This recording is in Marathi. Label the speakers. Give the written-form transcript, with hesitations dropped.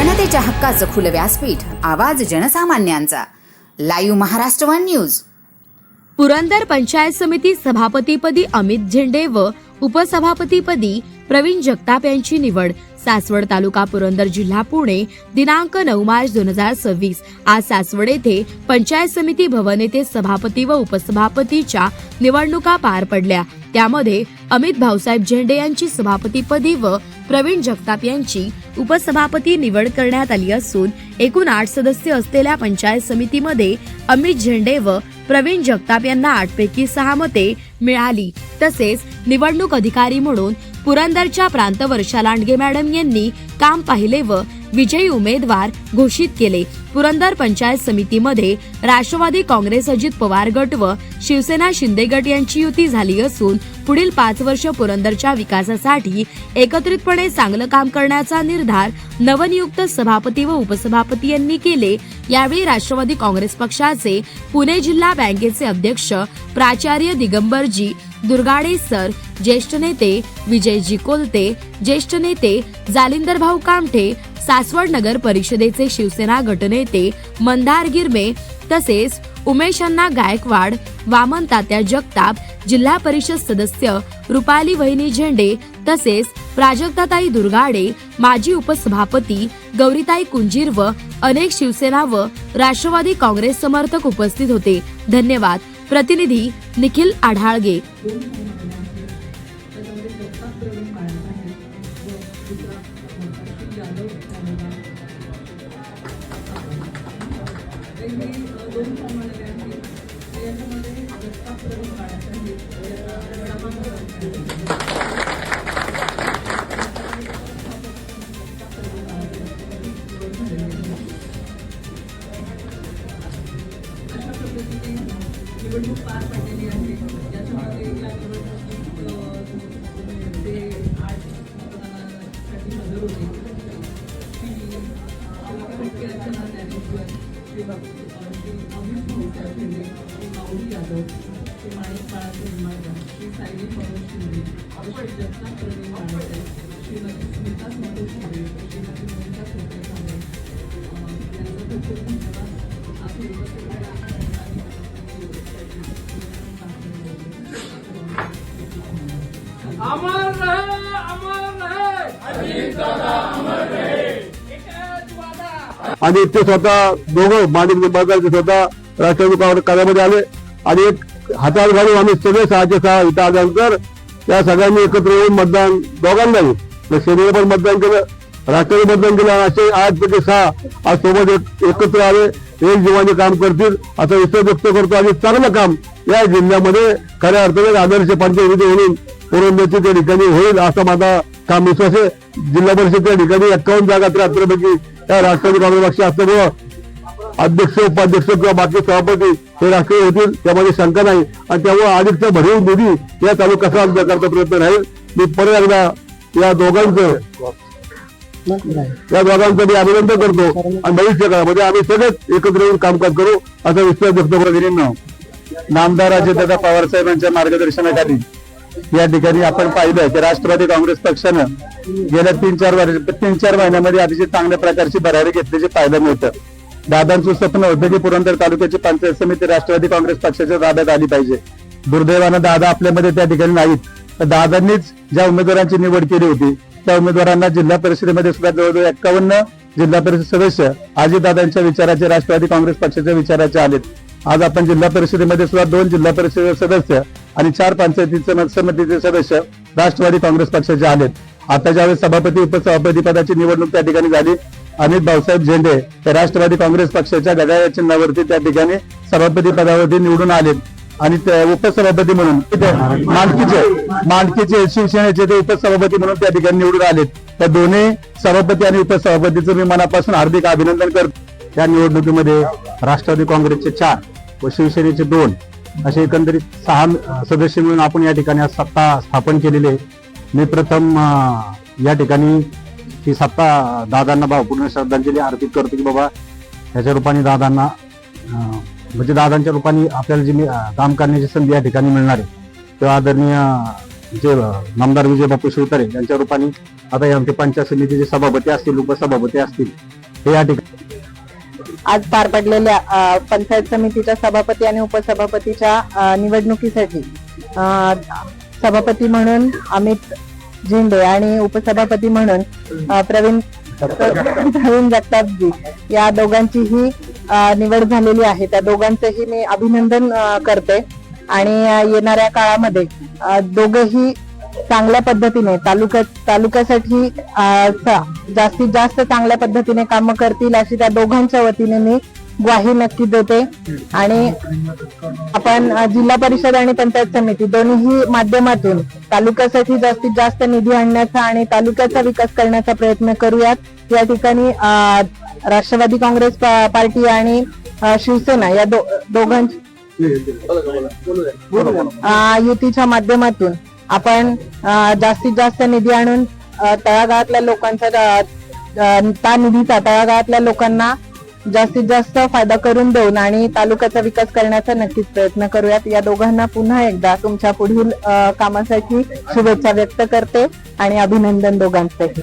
Speaker 1: जनतेच्या हक्काचं खुलं व्यासपीठ, आवाज जनसामान्यांचा. Live Maharashtra one news.
Speaker 2: Purandar panchayat समिती सभापतीपदी अमित झेंडे व उपसभापतीपदी प्रवीण जगताप यांची निवड. सासवड तालुका पुरंदर जिल्हा पुणे. दिनांक 9 मार्च 2026. आज सासवड येथे पंचायत समिती भवन येथे सभापती व उपसभापतीच्या निवडणुका पार पडल्या. त्यामध्ये अमित भाऊसाहेब झेंडे यांची सभापतीपदी व प्रवीण जगताप यांची उपसभापती निवड करण्यात आली असून एकूण 8 सदस्य असलेल्या पंचायत समितीमध्ये अमित झेंडे व प्रवीण जगताप यांना 8 पैकी 6 मते मिळाली. तसेच निवडणूक अधिकारी म्हणून पुरंदरच्या प्रांत वर्षा लांडगे मॅडम यांनी काम पाहिले व विजयी उमेदवार घोषित केले. पुरंदर पंचायत समितीमध्ये राष्ट्रवादी काँग्रेस अजित पवार गट व शिवसेना शिंदे गट यांची युती झाली असून पुढील 5 वर्ष पुरंदरच्या विकासासाठी एकत्रितपणे चांगलं काम करण्याचा निर्धार नवनियुक्त सभापती व उपसभापती यांनी केले. यावेळी राष्ट्रवादी काँग्रेस पक्षाचे पुणे जिल्हा बँकेचे अध्यक्ष प्राचार्य दिगंबरजी दुर्गाडे सर, ज्येष्ठ नेते विजयजी कोलते, ज्येष्ठ नेते जालिंदर भाऊ कामठे, सासवड नगर परिषदेचे शिवसेना गटनेते मंदार गिरमे, तसेच उमेश अण्णा गायकवाड, वामन तात्या जगताप, जिल्हा परिषद सदस्य रुपाली वहिनी झेंडे, तसेच प्राजक्ताताई दुर्गाडे, माजी उपसभापती गौरीताई कुंजीर व अनेक शिवसेना व राष्ट्रवादी काँग्रेस समर्थक उपस्थित होते. धन्यवाद. प्रतिनिधी निखिल आढाळगे.
Speaker 3: निवडणूक पार पडलेली आहे. याच्यामध्ये या निवडणुकीत ते 8 मतदानासाठी हजर होते. मुख्य रचना ज्ञानेश्वर, श्री अमित भाऊसाहेब झेंडे, श्री माऊली यादव, श्री माणिक बाळासाहेब निंबाळकर, श्री सायली मनोज शिंदे, श्री जगताप प्रवीण बाळासाहेब, श्रीमती स्मिता संतोष शिंदे, श्रीमती मोनिका सोपे झाले यांचा खूप खूप धन्यवाद. आपले
Speaker 4: अमर रहे, अमर रहे, अजीत दादा अमर रहे.
Speaker 5: आणि ते स्वतः दोघं माणिक निंबाळकर स्वतः राष्ट्रवादी कार्यामध्ये आले आणि एक हातावर घालून आम्ही सगळे 6 इथं आल्यानंतर त्या सगळ्यांनी एकत्र येऊन मतदान दोघांनाही सेनेला पण मतदान केलं, राष्ट्रवादी मतदान केलं. असे 8 पैकी 6 आज सोबत एकत्र आले, एक जीवाने काम करतील असं विश्वास व्यक्त करतो. आणि चांगलं काम या जिल्ह्यामध्ये खऱ्या अर्थाने आदर्श पंचायत म्हणून पुरंदरच्या त्या ठिकाणी होईल असा माझा काम विश्वास आहे. जिल्हा परिषदेच्या ठिकाणी 51 जागा 73 पैकी त्या राष्ट्रवादी काँग्रेस पक्ष असल्यामुळं अध्यक्ष उपाध्यक्ष किंवा बाकी सभापती हे राष्ट्रीय होतील त्यामध्ये शंका नाही. आणि त्यामुळे अधिकचा भरीव निधी या तालुका कसा करता प्रयत्न राहील. मी परत एकदा या दोघांचं मी अभिनंदन करतो आणि भविष्य काळामध्ये आम्ही सगळेच एकत्र येऊन कामकाज करू असा विश्वास व्यक्त करतो.
Speaker 6: नामदार अजितदादा पवार साहेबांच्या मार्गदर्शनाखाली या ठिकाणी आपण पाहिलं की राष्ट्रवादी काँग्रेस पक्षानं गेल्या 3-4 महिन्यामध्ये अतिशय चांगल्या प्रकारची भरारी घेतल्याचे पाहायला मिळतं. दादांचं स्वप्न होतं की पुरंदर तालुक्याची पंचायत समिती राष्ट्रवादी काँग्रेस पक्षाच्या ताब्यात आली पाहिजे. दुर्दैवानं दादा आपल्यामध्ये त्या ठिकाणी नाहीत. तर दादांनीच ज्या उमेदवारांची निवड केली होती त्या उमेदवारांना जिल्हा परिषदेमध्ये सुद्धा जवळजवळ 51 जिल्हा परिषद सदस्य अजितदादांच्या विचाराचे, राष्ट्रवादी काँग्रेस पक्षाच्या विचाराचे आलेत. आज आपण जिल्हा परिषदेमध्ये सुद्धा 2 जिल्हा परिषद सदस्य आणि 4 पंचायती समितीचे सदस्य राष्ट्रवादी काँग्रेस पक्षाचे आलेत. आता ज्यावेळेस सभापती उपसभापती पदाची निवडणूक त्या ठिकाणी झाली, अमित भाऊसाहेब झेंडे हे राष्ट्रवादी काँग्रेस पक्षाच्या घड्याळ चिन्हावरती त्या ठिकाणी सभापती पदावरती निवडून आलेत. आणि उपसभापती म्हणून मांडकीचे शिवसेनेचे ते उपसभापती म्हणून त्या ठिकाणी निवडून आलेत. त्या दोन्ही सभापती आणि उपसभापतीचं मी मनापासून हार्दिक अभिनंदन करतो.
Speaker 5: त्या निवडणुकीमध्ये राष्ट्रवादी काँग्रेसचे 4 व शिवसेनेचे 2 असे एकंदरीत 6 सदस्य मिळून आपण या ठिकाणी आज सत्ता स्थापन केलेली आहे. मी प्रथम या ठिकाणी ही सत्ता दादांना भावपूर्ण श्रद्धांजली अर्पित करतो की बाबा ह्याच्या रूपाने दादांना म्हणजे दादांच्या रूपाने आपल्याला जी काम करण्याची संधी या ठिकाणी मिळणार आहे. तेव्हा आदरणीय
Speaker 6: जे नामदार विजय बापू शिवतारे यांच्या रूपाने आता हे आमचे पंचायत समितीचे सभापती असतील, उपसभापती असतील, हे या ठिकाणी
Speaker 7: आज पार पडलेल्या पंचायत समितीच्या सभापती आणि उपसभापतीच्या निवडणुकीसाठी सभापती म्हणून अमित झेंडे आणि उपसभापती म्हणून प्रवीण जगतापजी या दोघांचीही निवड झालेली आहे. त्या दोघांचेही मी अभिनंदन करते आणि येणाऱ्या काळामध्ये दोघेही चांगल्या पद्धतीने तालुक्यासाठी जास्तीत जास्त चांगल्या पद्धतीने कामं करतील अशी त्या दोघांच्या वतीने मी ग्वाही नक्की देते. आणि आपण जिल्हा परिषद आणि पंचायत समिती दोन्ही माध्यमातून तालुक्यासाठी जास्तीत जास्त निधी आणण्याचा आणि तालुक्याचा विकास करण्याचा प्रयत्न करूयात. या ठिकाणी राष्ट्रवादी काँग्रेस पार्टी आणि शिवसेना या दोघांची युतीच्या माध्यमातून आपण जास्तीत जास्त निधी आणून तळागाळातल्या लोकांचा त्या निधीचा तळागाळातल्या लोकांना जास्तीत जास्त फायदा करून देऊन आणि तालुक्याचा विकास करण्याचा नक्कीच प्रयत्न करूयात. या दोघांना पुन्हा एकदा तुमच्या पुढील कामासाठी शुभेच्छा व्यक्त करते आणि अभिनंदन दोघांचेही.